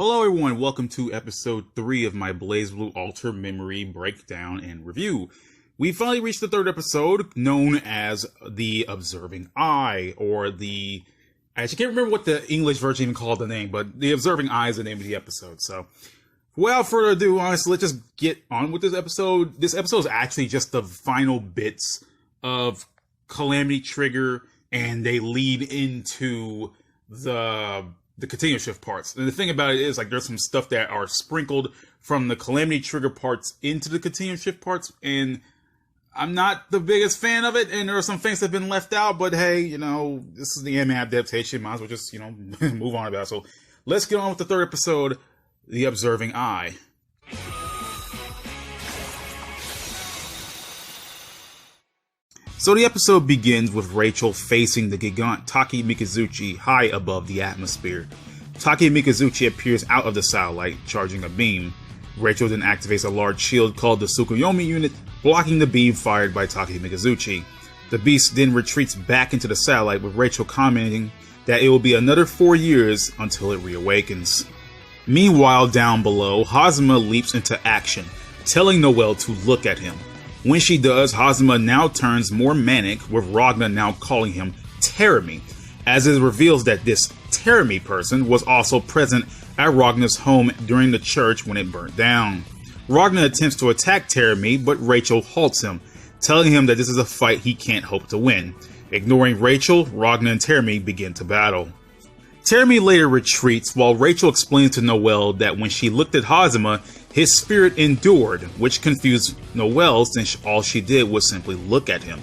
Hello everyone, welcome to episode 3 of my BlazBlue Alter Memory breakdown and review. We finally reached the third episode, known as the Observing Eye, or the... I actually can't remember what the English version even called the name, but the Observing Eye is the name of the episode, so... Without further ado, honestly, let's just get on with this episode. This episode is actually just the final bits of Calamity Trigger, and they lead into the Continuum Shift parts. And the thing about it is, like, there's some stuff that are sprinkled from the Calamity Trigger parts into the Continuum Shift parts, and I'm not the biggest fan of it, and there are some things that have been left out, but hey, you know, this is the anime adaptation, might as well just, you know, move on about it. So let's get on with the third episode, The Observing Eye. So the episode begins with Rachel facing the gigant Taki Mikazuchi high above the atmosphere. Taki Mikazuchi appears out of the satellite, charging a beam. Rachel then activates a large shield called the Tsukuyomi unit, blocking the beam fired by Taki Mikazuchi. The beast then retreats back into the satellite, with Rachel commenting that it will be another 4 years until it reawakens. Meanwhile, down below, Hazuma leaps into action, telling Noelle to look at him. When she does, Hazuma now turns more manic, with Ragna now calling him Teremi, as it reveals that this Teremi person was also present at Ragna's home during the church when it burnt down. Ragna attempts to attack Teremi, but Rachel halts him, telling him that this is a fight he can't hope to win. Ignoring Rachel, Ragna and Teremi begin to battle. Teremi later retreats, while Rachel explains to Noelle that when she looked at Hazuma, his spirit endured, which confused Noelle since all she did was simply look at him.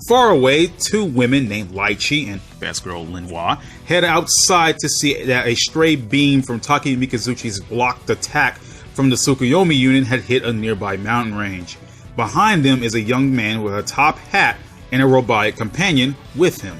Far away, two women named Lychee and best girl Linois head outside to see that a stray beam from Taki Mikazuchi's blocked attack from the Tsukuyomi unit had hit a nearby mountain range. Behind them is a young man with a top hat and a robotic companion with him.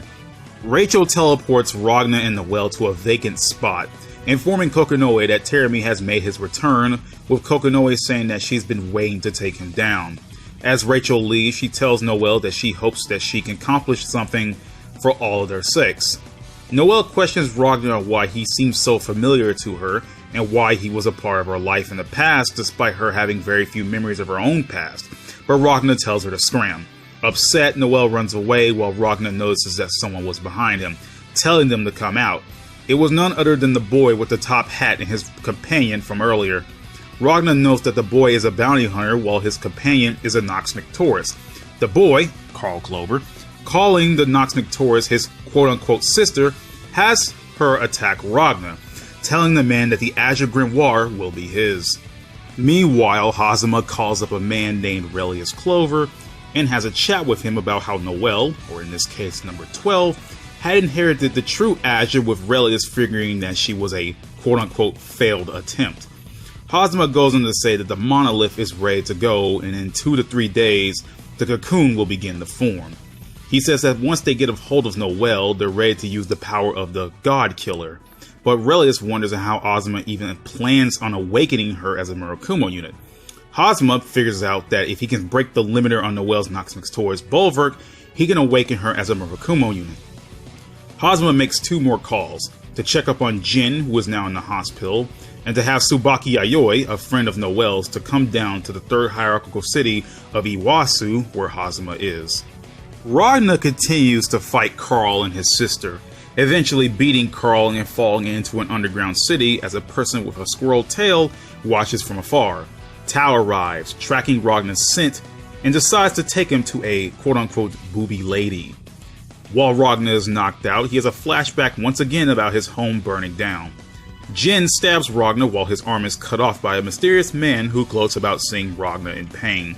Rachel teleports Ragna and Noelle to a vacant spot, informing Kokonoe that Teremi has made his return, with Kokonoe saying that she's been waiting to take him down. As Rachel leaves, she tells Noelle that she hopes that she can accomplish something for all of their sakes. Noelle questions Ragna why he seems so familiar to her, and why he was a part of her life in the past despite her having very few memories of her own past, but Ragna tells her to scram. Upset, Noelle runs away while Ragna notices that someone was behind him, telling them to come out. It was none other than the boy with the top hat and his companion from earlier. Ragna notes that the boy is a bounty hunter while his companion is a Nox Nictoris. The boy, Carl Clover, calling the Nox Nictoris his quote-unquote sister, has her attack Ragna, telling the man that the Azure Grimoire will be his. Meanwhile, Hazuma calls up a man named Relius Clover and has a chat with him about how Noelle, or in this case number 12, had inherited the true Azure, with Relius figuring that she was a quote-unquote failed attempt. Hazuma goes on to say that the monolith is ready to go, and in 2 to 3 days, the cocoon will begin to form. He says that once they get a hold of Noelle, they're ready to use the power of the God Killer. But Relius wonders how Hazuma even plans on awakening her as a Murakumo unit. Hazuma figures out that if he can break the limiter on Noelle's Nox Nictoris bulwark, he can awaken her as a Murakumo unit. Hazuma makes 2 more calls, to check up on Jin, who is now in the hospital, and to have Tsubaki Yayoi, a friend of Noelle's, to come down to the 3rd hierarchical city of Iwasu, where Hazuma is. Ragna continues to fight Carl and his sister, eventually beating Carl and falling into an underground city as a person with a squirrel tail watches from afar. Tao arrives, tracking Ragna's scent, and decides to take him to a quote-unquote booby lady. While Ragna is knocked out, he has a flashback once again about his home burning down. Jin stabs Ragna while his arm is cut off by a mysterious man who gloats about seeing Ragna in pain.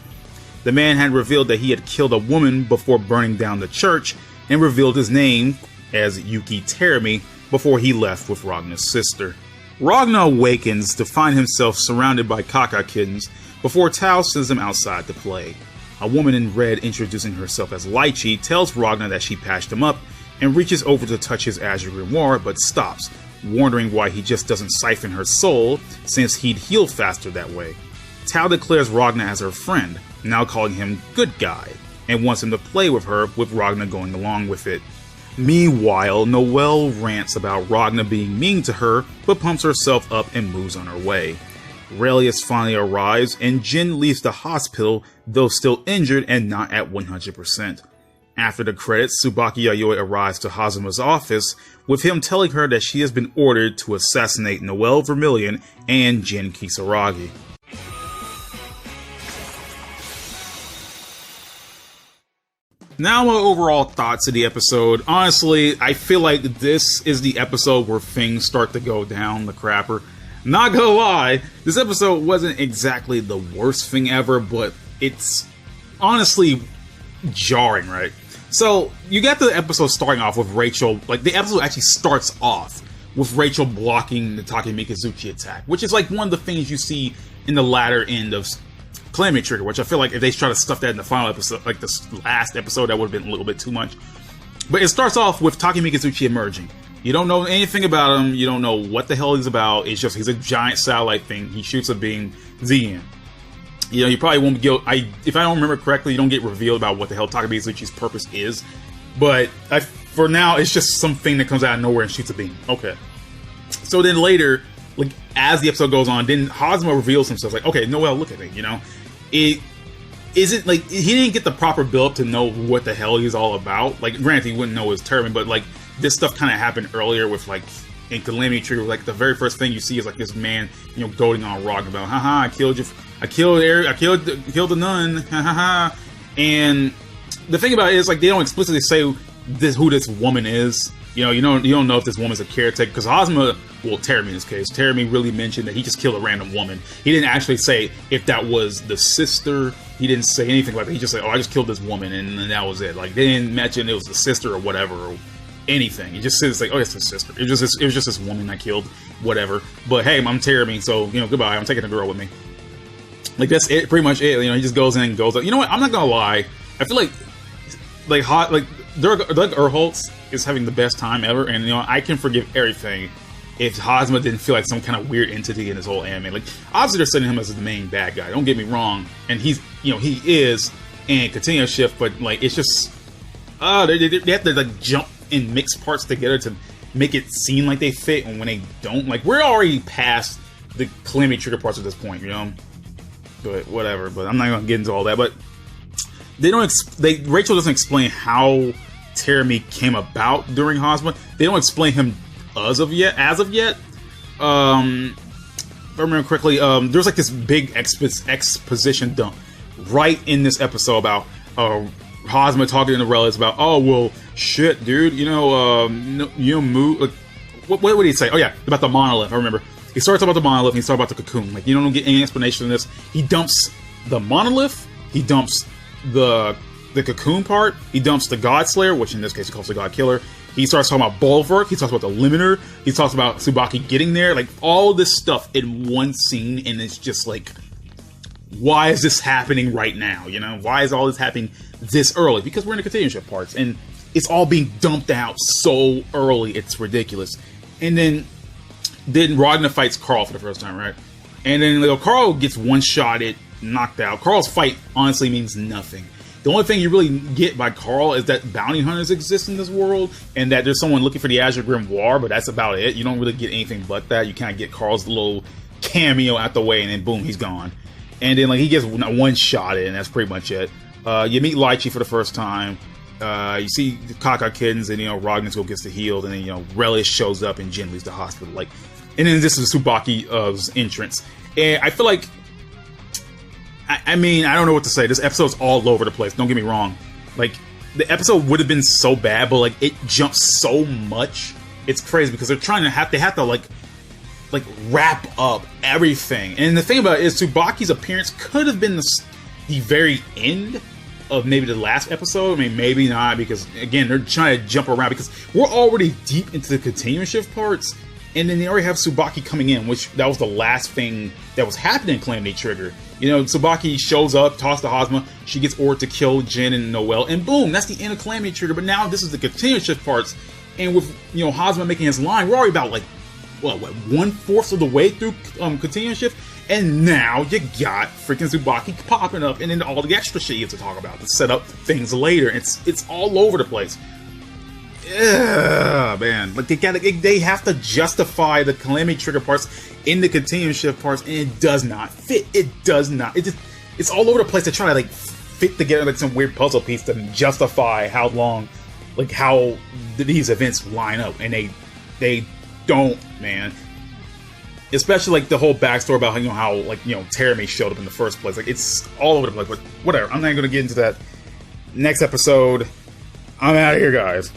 The man had revealed that he had killed a woman before burning down the church, and revealed his name as Yuki Teremi before he left with Ragna's sister. Ragna awakens to find himself surrounded by Kaka kittens before Tao sends him outside to play. A woman in red, introducing herself as Lychee, tells Ragna that she patched him up and reaches over to touch his Azure Grimoire, but stops, wondering why he just doesn't siphon her soul, since he'd heal faster that way. Tao declares Ragna as her friend, now calling him Good Guy, and wants him to play with her, with Ragna going along with it. Meanwhile, Noelle rants about Ragna being mean to her, but pumps herself up and moves on her way. Relius finally arrives, and Jin leaves the hospital, though still injured and not at 100%. After the credits, Tsubaki Yayoi arrives to Hazuma's office, with him telling her that she has been ordered to assassinate Noelle Vermilion and Jin Kisaragi. Now my overall thoughts of the episode. Honestly, I feel like this is the episode where things start to go down the crapper. Not gonna lie, this episode wasn't exactly the worst thing ever, but it's honestly jarring, right? So, you got the episode starting off with Rachel, like the episode actually starts off with Rachel blocking the Taki Mikazuchi attack, which is like one of the things you see in the latter end of Calamity Trigger, which I feel like if they try to stuff that in the final episode, like this last episode, that would have been a little bit too much. But it starts off with Taki Mikazuchi emerging. You don't know anything about him, you don't know what the hell he's about, it's just he's a giant satellite thing, he shoots a beam, the end. You know, you probably won't get, if I don't remember correctly, you don't get revealed about what the hell Taki Mikazuchi's purpose is. But for now, it's just something that comes out of nowhere and shoots a beam. Okay. So then later, like, as the episode goes on, then Hazuma reveals himself, like, okay, Noelle, look at me, you know? It isn't, like, he didn't get the proper build-up to know what the hell he's all about. Like, granted, he wouldn't know his turban, but, like, this stuff kind of happened earlier with, like, in Calamity Trigger, like, the very first thing you see is, like, this man, you know, goading on Ragna about, haha, I killed the nun, haha. And the thing about it is, like, they don't explicitly say who this woman is. You know, you don't know if this woman's a caretaker, because Hazuma, well, Terumi in this case, Terumi really mentioned that he just killed a random woman. He didn't actually say if that was the sister. He didn't say anything like that. He just said, oh, I just killed this woman, and then that was it. Like, they didn't mention it was the sister or whatever, or anything. He just says, like, oh, it's the sister. It was just this woman I killed, whatever. But hey, I'm Terumi, so, you know, goodbye. I'm taking a girl with me. Like, that's it, pretty much it. You know, he just goes in and goes up. You know what? I'm not gonna lie. I feel like Doug Erholtz is having the best time ever, and you know, I can forgive everything if Hazuma didn't feel like some kind of weird entity in this whole anime. Like, obviously they're setting him as the main bad guy. Don't get me wrong, and he's, you know, he is in Continuum Shift, but like, it's just they have to like jump and mix parts together to make it seem like they fit, and when they don't, like, we're already past the Calamity Trigger parts at this point, you know. But whatever. But I'm not gonna get into all that. But they don't. Rachel doesn't explain how Terumi came about during Hazuma. They don't explain him as of yet. If I remember correctly, there's like this big exposition dump right in this episode about Hazuma talking to Relius about, oh well, shit, dude, you know, move. Like, what did he say? Oh yeah, about the monolith. I remember. He starts about the monolith, and he starts about the cocoon. Like, you don't get any explanation of this. He dumps the monolith, he dumps the cocoon part, he dumps the God Slayer, which in this case he calls the God Killer. He starts talking about Bulwark, he talks about the Limiter, he talks about Tsubaki getting there, like, all this stuff in one scene, and it's just like, why is this happening right now, you know? Why is all this happening this early? Because we're in the Continuum Shift parts, and it's all being dumped out so early, it's ridiculous. And then Ragna fights Carl for the first time, right? And then, you know, Carl gets one-shotted, knocked out. Carl's fight honestly means nothing. The only thing you really get by Carl is that bounty hunters exist in this world, and that there's someone looking for the Azure Grimoire, but that's about it. You don't really get anything but that. You kind of get Carl's little cameo out the way, and then boom, he's gone. And then, like, he gets one-shotted, and that's pretty much it. You meet Lychee for the first time. You see Kaka Kittens, and, you know, Ragna's gets the healed, and then, you know, Relish shows up, and Jin leaves the hospital. Like, and then this is Tsubaki's entrance. And I feel like, I mean, I don't know what to say. This episode's all over the place. Don't get me wrong. Like, the episode would have been so bad, but, like, it jumps so much. It's crazy because they have to, like, wrap up everything. And the thing about it is, Tsubaki's appearance could have been the very end of maybe the last episode. I mean, maybe not, because, again, they're trying to jump around because we're already deep into the Continuum Shift parts. And then they already have Tsubaki coming in, which that was the last thing that was happening in Calamity Trigger. You know, Tsubaki shows up, talks to Hazuma, she gets ordered to kill Jin and Noelle, and boom, that's the end of Calamity Trigger. But now this is the Continuum Shift parts, and with, you know, Hazuma making his line, we're already about, like, what, 1/4 of the way through Continuum Shift, and now you got freaking Tsubaki popping up, and then all the extra shit you have to talk about to set up things later. It's all over the place. man, like they have to justify the Calamity Trigger parts in the Continuum Shift parts, and it does not fit. It does not. It's all over the place to try to like fit together like some weird puzzle piece to justify how long, like how these events line up, and they don't, man. Especially like the whole backstory about how Terame showed up in the first place. Like it's all over the place. But whatever. I'm not going to get into that. Next episode. I'm out of here, guys.